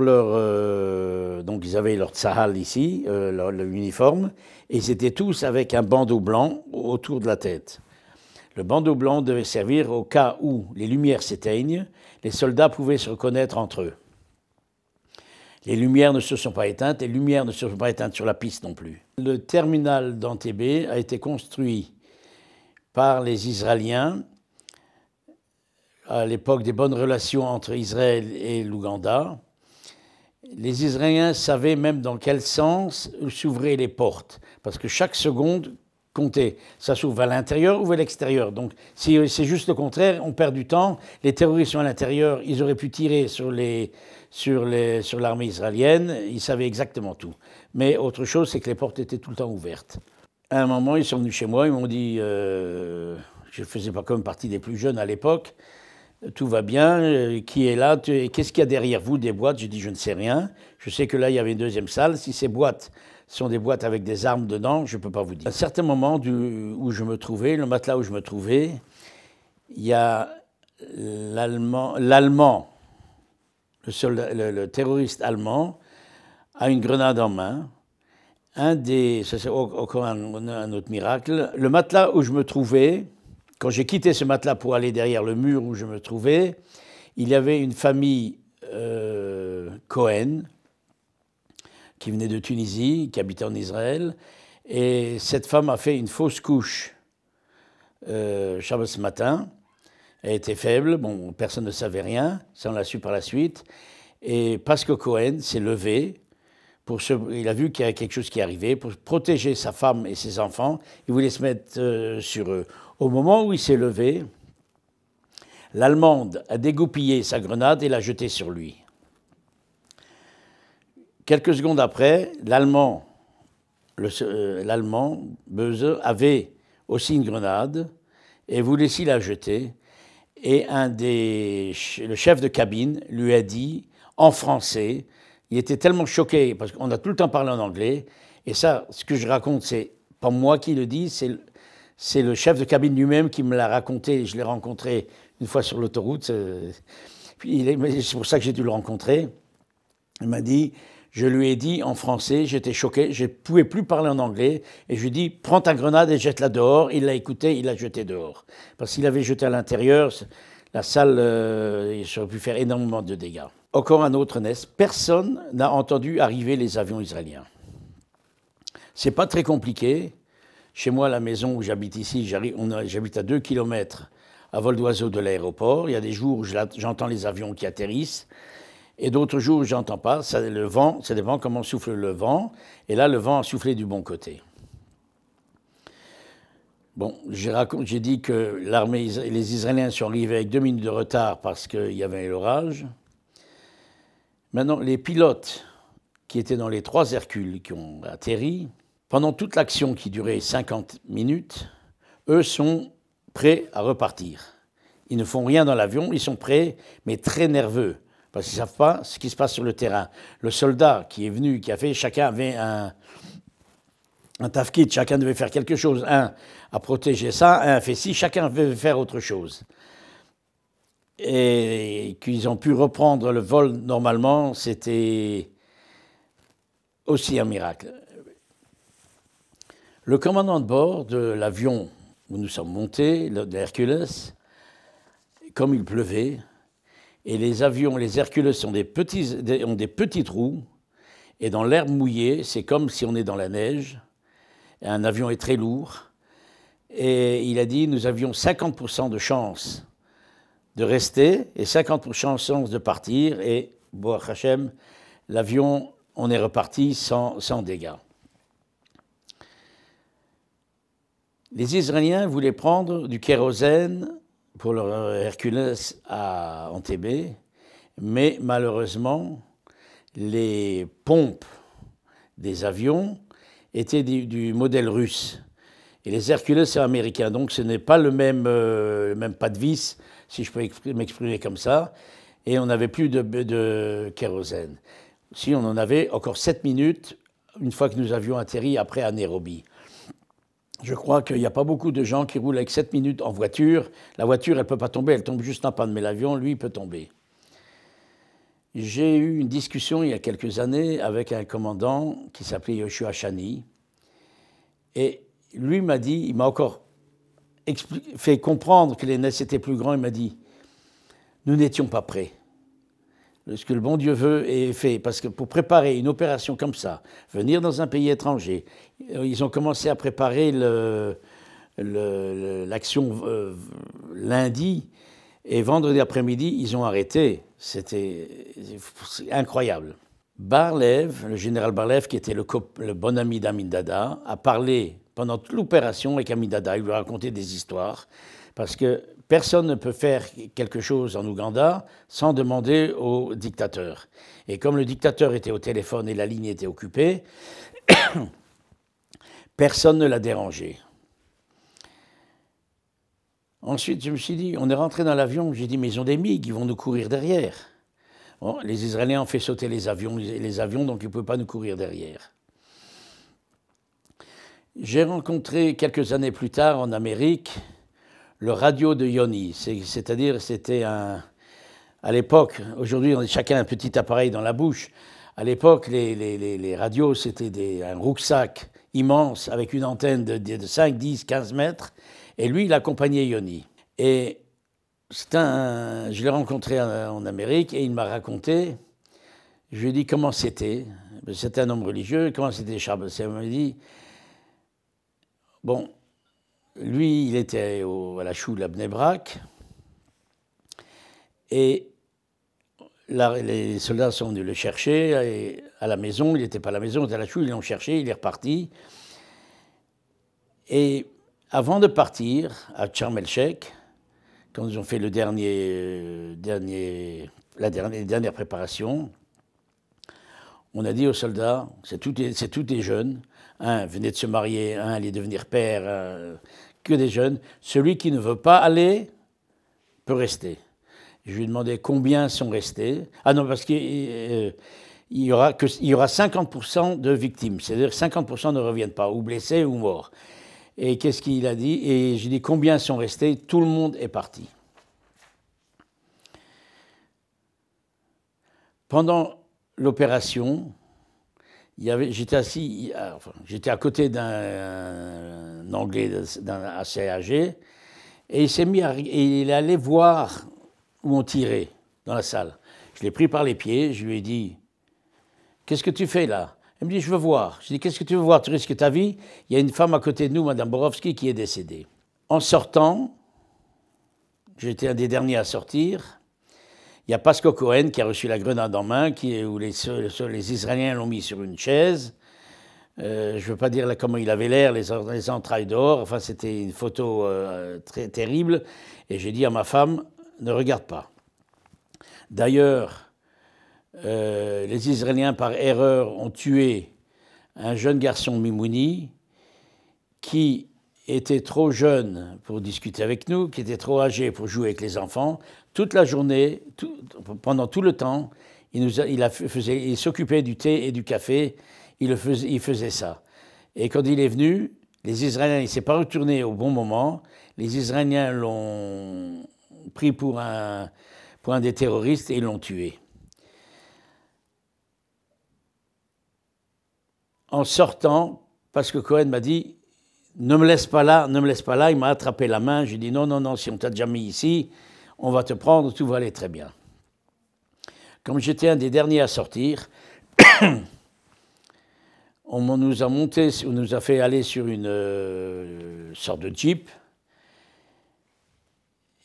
donc ils avaient leur tzahal ici, leur uniforme, et ils étaient tous avec un bandeau blanc autour de la tête. Le bandeau blanc devait servir au cas où les lumières s'éteignent, les soldats pouvaient se reconnaître entre eux. Les lumières ne se sont pas éteintes, les lumières ne se sont pas éteintes sur la piste non plus. Le terminal d'Entebbe a été construit par les Israéliens à l'époque des bonnes relations entre Israël et l'Ouganda. Les Israéliens savaient même dans quel sens s'ouvraient les portes, parce que chaque seconde comptait. Ça s'ouvre à l'intérieur ou à l'extérieur. Donc si c'est juste le contraire, on perd du temps. Les terroristes sont à l'intérieur, ils auraient pu tirer sur l'armée israélienne, ils savaient exactement tout. Mais autre chose, c'est que les portes étaient tout le temps ouvertes. À un moment, ils sont venus chez moi, ils m'ont dit, je ne faisais pas comme partie des plus jeunes à l'époque, tout va bien, qui est là, qu'est-ce qu'il y a derrière vous, des boîtes? J'ai dit, je ne sais rien. Je sais que là, il y avait une deuxième salle. Si ces boîtes sont des boîtes avec des armes dedans, je ne peux pas vous dire. À un certain moment où je me trouvais, le matelas où je me trouvais, il y a l'Allemand, le terroriste allemand, a une grenade en main. Ça c'est encore un autre miracle. Le matelas où je me trouvais, quand j'ai quitté ce matelas pour aller derrière le mur où je me trouvais, il y avait une famille Cohen qui venait de Tunisie, qui habitait en Israël, et cette femme a fait une fausse couche Shabbos matin. Elle était faible, bon, personne ne savait rien, ça on l'a su par la suite. Et Pasco Cohen s'est levé, il a vu qu'il y a quelque chose qui arrivait, pour protéger sa femme et ses enfants, il voulait se mettre sur eux. Au moment où il s'est levé, l'Allemande a dégoupillé sa grenade et l'a jetée sur lui. Quelques secondes après, l'Allemand, Beuse, avait aussi une grenade et voulait aussi la jeter. Et le chef de cabine lui a dit, en français, il était tellement choqué, parce qu'on a tout le temps parlé en anglais, et ça, ce que je raconte, c'est pas moi qui le dis, c'est le chef de cabine lui-même qui me l'a raconté, je l'ai rencontré une fois sur l'autoroute, c'est pour ça que j'ai dû le rencontrer. Il m'a dit, je lui ai dit en français, j'étais choqué, je ne pouvais plus parler en anglais, et je lui ai dit, prends ta grenade et jette-la dehors. Il l'a écouté, il l'a jetée dehors. Parce qu'il avait jeté à l'intérieur, la salle, il aurait pu faire énormément de dégâts. Encore un autre NES, personne n'a entendu arriver les avions israéliens. C'est pas très compliqué. Chez moi, à la maison où j'habite ici, j'habite à 2 km à vol d'oiseau de l'aéroport. Il y a des jours où j'entends les avions qui atterrissent. Et d'autres jours, je n'entends pas. Le vent, ça dépend comment souffle le vent. Et là, le vent a soufflé du bon côté. Bon, j'ai dit que les Israéliens sont arrivés avec 2 minutes de retard parce qu'il y avait l'orage. Maintenant, les pilotes qui étaient dans les 3 Hercules qui ont atterri, pendant toute l'action qui durait 50 minutes, eux sont prêts à repartir. Ils ne font rien dans l'avion, ils sont prêts, mais très nerveux. Parce qu'ils ne savent pas ce qui se passe sur le terrain. Le soldat qui est venu, chacun avait un tafkid, chacun devait faire quelque chose. Un a protégé ça, un a fait ci, chacun devait faire autre chose. Et qu'ils ont pu reprendre le vol normalement, c'était aussi un miracle. Le commandant de bord de l'avion où nous sommes montés, de Hercules, comme il pleuvait, et les Hercules ont des petits trous, et dans l'herbe mouillée, c'est comme si on est dans la neige. Un avion est très lourd, et il a dit nous avions 50% de chance de rester et 50% de chance de partir, et Baruch Hashem, l'avion, on est reparti sans dégâts. Les Israéliens voulaient prendre du kérosène pour leur Hercules à Entebbe, mais malheureusement, les pompes des avions étaient du modèle russe. Et les Hercules, c'est américain, donc ce n'est pas le même pas de vis, si je peux m'exprimer comme ça, et on n'avait plus de kérosène. Si on en avait encore 7 minutes, une fois que nous avions atterri après à Nairobi. Je crois qu'il n'y a pas beaucoup de gens qui roulent avec 7 minutes en voiture. La voiture, elle ne peut pas tomber, elle tombe juste en panne, mais l'avion, lui, peut tomber. J'ai eu une discussion il y a quelques années avec un commandant qui s'appelait Yoshua Shani. Et lui m'a dit, il m'a encore fait comprendre que les NES étaient plus grands. Il m'a dit, nous n'étions pas prêts. Ce que le bon Dieu veut est fait. Parce que pour préparer une opération comme ça, venir dans un pays étranger, ils ont commencé à préparer l'action lundi, et vendredi après-midi, ils ont arrêté. C'est incroyable. Bar-Lev, le général Bar-Lev, qui était le bon ami d'Amin Dada, a parlé pendant toute l'opération avec Amin Dada. Il lui a raconté des histoires, parce que personne ne peut faire quelque chose en Ouganda sans demander au dictateur. Et comme le dictateur était au téléphone et la ligne était occupée, personne ne l'a dérangé. Ensuite, je me suis dit, on est rentré dans l'avion, j'ai dit, mais ils ont des MiG, ils vont nous courir derrière. Bon, les Israéliens ont fait sauter les avions, donc ils ne pouvaient pas nous courir derrière. J'ai rencontré quelques années plus tard en Amérique le radio de Yoni, c'est-à-dire c'était à l'époque, aujourd'hui on a chacun un petit appareil dans la bouche, à l'époque les radios c'était un rucksack immense avec une antenne de 5, 10, 15 mètres et lui il accompagnait Yoni. Et je l'ai rencontré en Amérique et il m'a raconté, je lui ai dit comment c'était, c'était un homme religieux, comment c'était Shabbos, il m'a dit, bon, lui, il était à la choule à Bnei Brak, et les soldats sont venus le chercher à la maison, il n'était pas à la maison, il était à la choule, ils l'ont cherché, il est reparti. Et avant de partir, à Sharm el-Sheikh, quand ils ont fait la dernière préparation, on a dit aux soldats, c'est tous des jeunes, un venait de se marier, un allait devenir père, que des jeunes. Celui qui ne veut pas aller peut rester. Je lui ai demandé combien sont restés. Ah non, parce qu'il y aura 50% de victimes, c'est-à-dire 50% ne reviennent pas, ou blessés ou morts. Et qu'est-ce qu'il a dit? Et j'ai dit combien sont restés? Tout le monde est parti. Pendant l'opération, j'étais à côté d'un Anglais assez âgé, et il est allé voir où on tirait dans la salle. Je l'ai pris par les pieds, je lui ai dit « Qu'est-ce que tu fais là ?» Il me dit « Je veux voir ». Je lui ai dit « Qu'est-ce que tu veux voir? Tu risques ta vie ?» Il y a une femme à côté de nous, Madame Borowski, qui est décédée. En sortant, j'étais un des derniers à sortir. Il y a Pasco Cohen qui a reçu la grenade en main, où les Israéliens l'ont mis sur une chaise. Je ne veux pas dire comment il avait l'air, les entrailles dehors. Enfin, c'était une photo très terrible. Et j'ai dit à ma femme, ne regarde pas. D'ailleurs, les Israéliens, par erreur, ont tué un jeune garçon Mimouni qui était trop jeune pour discuter avec nous, qui était trop âgé pour jouer avec les enfants. Toute la journée, pendant tout le temps, il s'occupait du thé et du café, il faisait ça. Et quand il est venu, les Israéliens, il ne s'est pas retourné au bon moment, les Israéliens l'ont pris pour un des terroristes et ils l'ont tué. En sortant, parce que Cohen m'a dit « Ne me laisse pas là », il m'a attrapé la main, j'ai dit « Non, si on t'a déjà mis ici, on va te prendre, tout va aller très bien ». Comme j'étais un des derniers à sortir, on nous a fait aller sur une sorte de jeep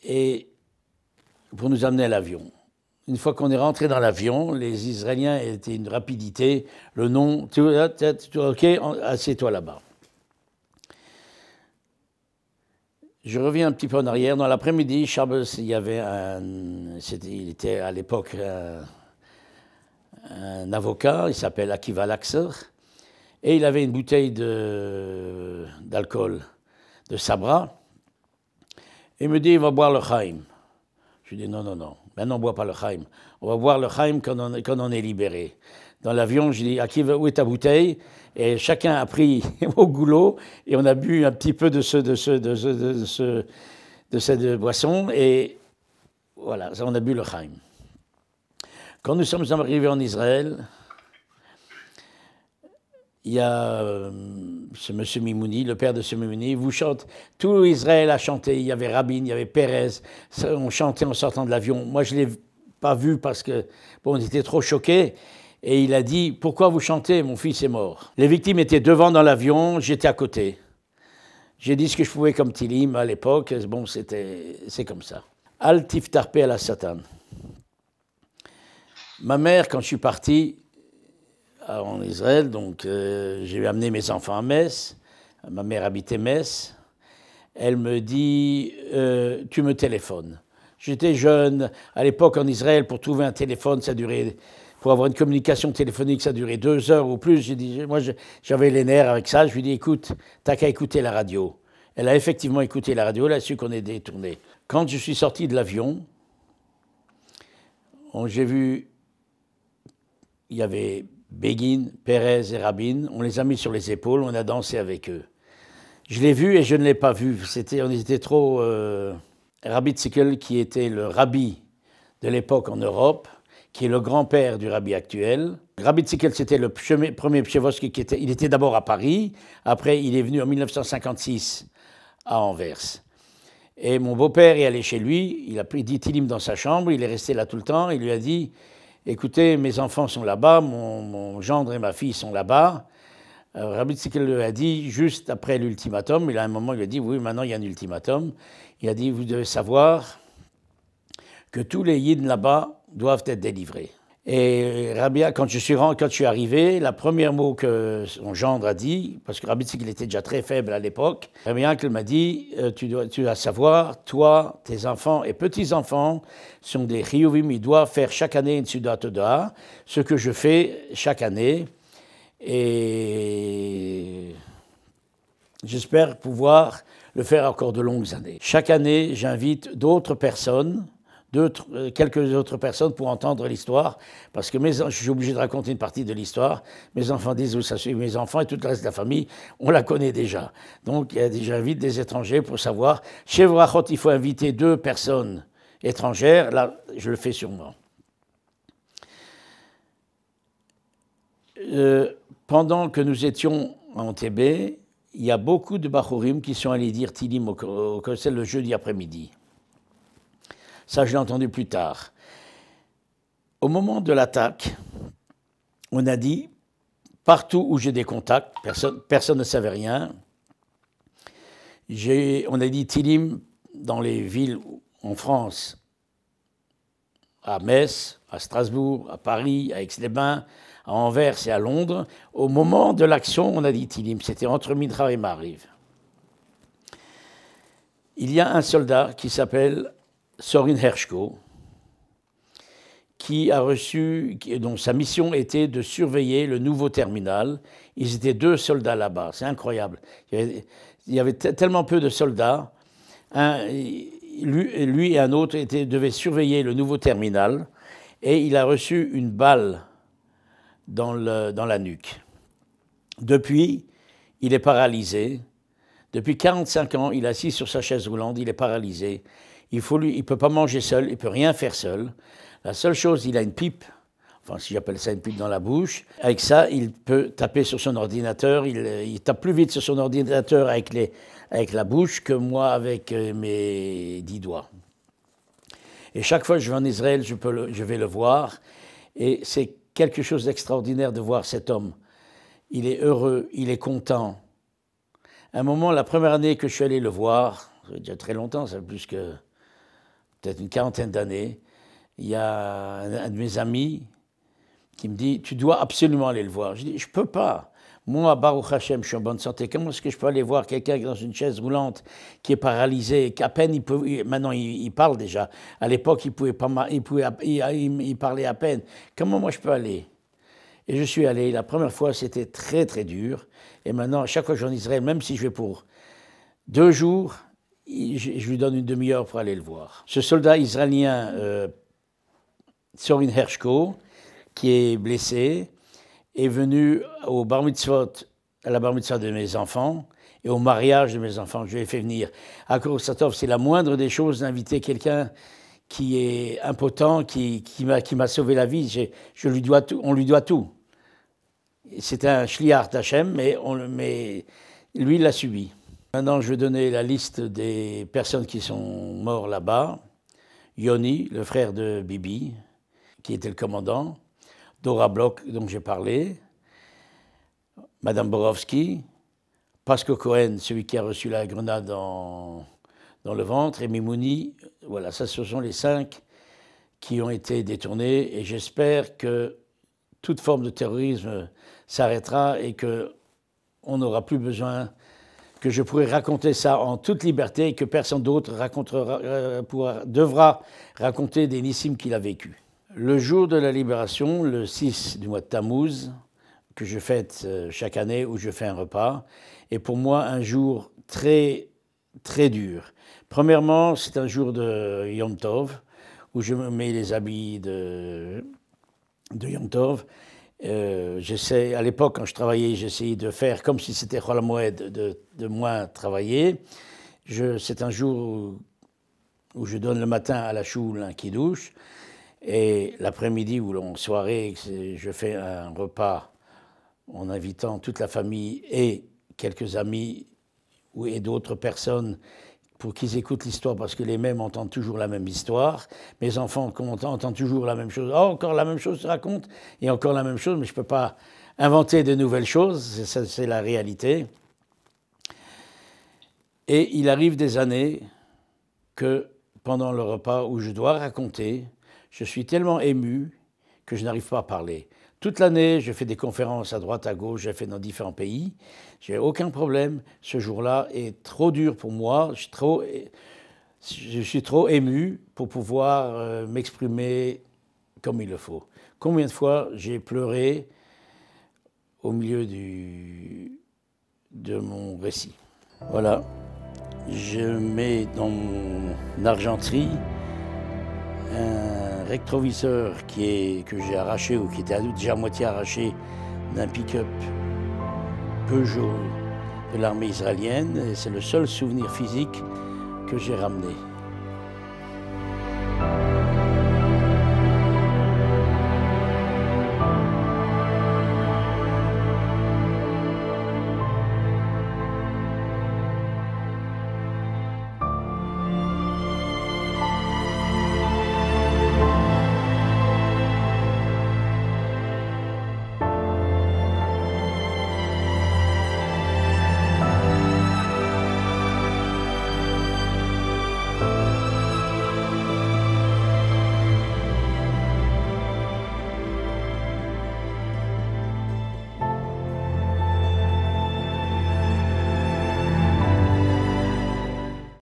et pour nous amener à l'avion. Une fois qu'on est rentré dans l'avion, les Israéliens étaient une rapidité, le nom, ok, assieds-toi là-bas. Je reviens un petit peu en arrière. Dans l'après-midi, Shabbos, il y avait il était à l'époque un avocat, il s'appelle Akiva Laxer, et il avait une bouteille d'alcool de Sabra. Il me dit, il va boire le Chaim. Je lui dis, non, maintenant on ne boit pas le Chaim. On va boire le Chaim quand on est libéré. Dans l'avion, je dis, Akiva, où est ta bouteille? Et chacun a pris au goulot et on a bu un petit peu de cette boisson et voilà, on a bu le Chaim. Quand nous sommes arrivés en Israël, il y a ce monsieur Mimouni, le père de ce Mimouni, vous chante, tout Israël a chanté, il y avait Rabin, il y avait Pérez, on chantait en sortant de l'avion. Moi, je ne l'ai pas vu parce que, bon, on était trop choqués. Et il a dit, pourquoi vous chantez, mon fils est mort. Les victimes étaient devant dans l'avion, j'étais à côté. J'ai dit ce que je pouvais comme Tilim à l'époque, bon, c'est comme ça. Al tiftarpe à la Satan. Ma mère, quand je suis parti en Israël, donc j'ai amené mes enfants à Metz, ma mère habitait Metz, elle me dit, tu me téléphones. J'étais jeune, à l'époque en Israël, pour trouver un téléphone, ça durait... Pour avoir une communication téléphonique, ça durait 2 heures ou plus. J'ai dit, moi, j'avais les nerfs avec ça. Je lui ai dit, écoute, t'as qu'à écouter la radio. Elle a effectivement écouté la radio, elle a su qu'on est détourné. Quand je suis sorti de l'avion, j'ai vu, il y avait Begin, Pérez et Rabin, on les a mis sur les épaules, on a dansé avec eux. Je l'ai vu et je ne l'ai pas vu, on était trop... Rabbi Tzickel, qui était le rabbi de l'époque en Europe, qui est le grand-père du rabbi actuel. Rabbi Tzickel, c'était le premier Pchevoski il était d'abord à Paris, après il est venu en 1956 à Anvers. Et mon beau-père est allé chez lui, il a dit Tilim dans sa chambre, il est resté là tout le temps, il lui a dit « Écoutez, mes enfants sont là-bas, mon gendre et ma fille sont là-bas ». Rabbi Tzickel lui a dit, juste après l'ultimatum, il a un moment, il lui a dit « Oui, maintenant il y a un ultimatum ». Il a dit « Vous devez savoir que tous les yidden là-bas doivent être délivrés ». Et Rabia, quand je suis arrivé, la première mot que son gendre a dit, parce que Rabbi Tzickel était déjà très faible à l'époque, Rabbi Yankel m'a dit tu dois savoir, toi, tes enfants et petits-enfants sont des chiyuvim, ils doivent faire chaque année une Sudat Toda, ce que je fais chaque année. Et j'espère pouvoir le faire encore de longues années. Chaque année, j'invite d'autres personnes, quelques autres personnes pour entendre l'histoire, parce que je suis obligé de raconter une partie de l'histoire. Mes enfants disent, ça suit mes enfants et tout le reste de la famille, on la connaît déjà. Donc j'invite des étrangers pour savoir. Chez Vrachot, il faut inviter 2 personnes étrangères, là je le fais sûrement. Pendant que nous étions en Tébé, il y a beaucoup de Bachurim qui sont allés dire Tilim au Kossel le jeudi après-midi. Ça, je l'ai entendu plus tard. Au moment de l'attaque, on a dit, partout où j'ai des contacts, personne ne savait rien, on a dit Tilim dans les villes en France, à Metz, à Strasbourg, à Paris, à Aix-les-Bains, à Anvers et à Londres. Au moment de l'action, on a dit Tilim, c'était entre Midra et Mariv. Il y a un soldat qui s'appelle Sorin Hershko, qui a reçu, dont sa mission était de surveiller le nouveau terminal. Ils étaient 2 soldats là-bas, c'est incroyable. Il y avait tellement peu de soldats. Lui et un autre devaient surveiller le nouveau terminal, et il a reçu une balle dans la nuque. Depuis, il est paralysé. Depuis 45 ans, il est assis sur sa chaise roulante, il est paralysé. Il ne peut pas manger seul, il ne peut rien faire seul. La seule chose, il a une pipe, enfin si j'appelle ça une pipe dans la bouche. Avec ça, il peut taper sur son ordinateur. Il tape plus vite sur son ordinateur avec la bouche que moi avec mes 10 doigts. Et chaque fois que je vais en Israël, je vais le voir. Et c'est quelque chose d'extraordinaire de voir cet homme. Il est heureux, il est content. À un moment, la première année que je suis allé le voir, ça fait déjà très longtemps, ça fait plus que peut-être une 40aine d'années, il y a un de mes amis qui me dit « Tu dois absolument aller le voir ». Je dis « Je ne peux pas. Moi, Baruch Hashem, je suis en bonne santé. Comment est-ce que je peux aller voir quelqu'un dans une chaise roulante qui est paralysé, qu'à peine maintenant il parle déjà. À l'époque, il parlait à peine. Comment moi je peux aller ?» Et je suis allé. La première fois, c'était très très dur. Et maintenant, à chaque fois que je vais en Israël, même si je vais pour 2 jours, je lui donne une demi-heure pour aller le voir. Ce soldat israélien, Sorin Hershko, qui est blessé, est venu au bar mitzvot, à la bar mitzvah de mes enfants et au mariage de mes enfants. Je l'ai fait venir. À Kurosatov, c'est la moindre des choses d'inviter quelqu'un qui est impotent, qui m'a sauvé la vie. On lui doit tout. C'est un shliach d'Hachem, mais lui, il l'a subi. Maintenant, je vais donner la liste des personnes qui sont mortes là-bas. Yoni, le frère de Bibi, qui était le commandant. Dora Bloch, dont j'ai parlé. Madame Borowski. Pasco Cohen, celui qui a reçu la grenade dans le ventre. Et Mimouni. Voilà, ça, ce sont les 5 qui ont été détournés. Et j'espère que toute forme de terrorisme s'arrêtera et qu'on n'aura plus besoin, que je pourrai raconter ça en toute liberté et que personne d'autre devra raconter des nissim qu'il a vécu. Le jour de la libération, le 6 du mois de Tammuz, que je fête chaque année où je fais un repas, est pour moi un jour très très dur. Premièrement, c'est un jour de Yom Tov, où je me mets les habits de Yom Tov. À l'époque, quand je travaillais, j'essayais de faire comme si c'était Chol HaMoed, de moins travailler. C'est un jour où je donne le matin à la choule un kiddush, et l'après-midi ou en soirée, je fais un repas en invitant toute la famille et quelques amis et d'autres personnes pour qu'ils écoutent l'histoire, parce que les mêmes entendent toujours la même histoire. Mes enfants entendent toujours la même chose. Oh, encore la même chose se raconte, et encore la même chose, mais je ne peux pas inventer de nouvelles choses, c'est la réalité. Et il arrive des années que, pendant le repas où je dois raconter, je suis tellement ému que je n'arrive pas à parler. Toute l'année, je fais des conférences à droite, à gauche, j'ai fait dans différents pays. J'ai aucun problème. Ce jour-là est trop dur pour moi. Je suis trop ému pour pouvoir m'exprimer comme il le faut. Combien de fois j'ai pleuré au milieu de mon récit. Voilà. Je mets dans mon argenterie un rétroviseur que j'ai arraché, ou qui était déjà à moitié arraché, d'un pick-up Peugeot de l'armée israélienne. Et c'est le seul souvenir physique que j'ai ramené.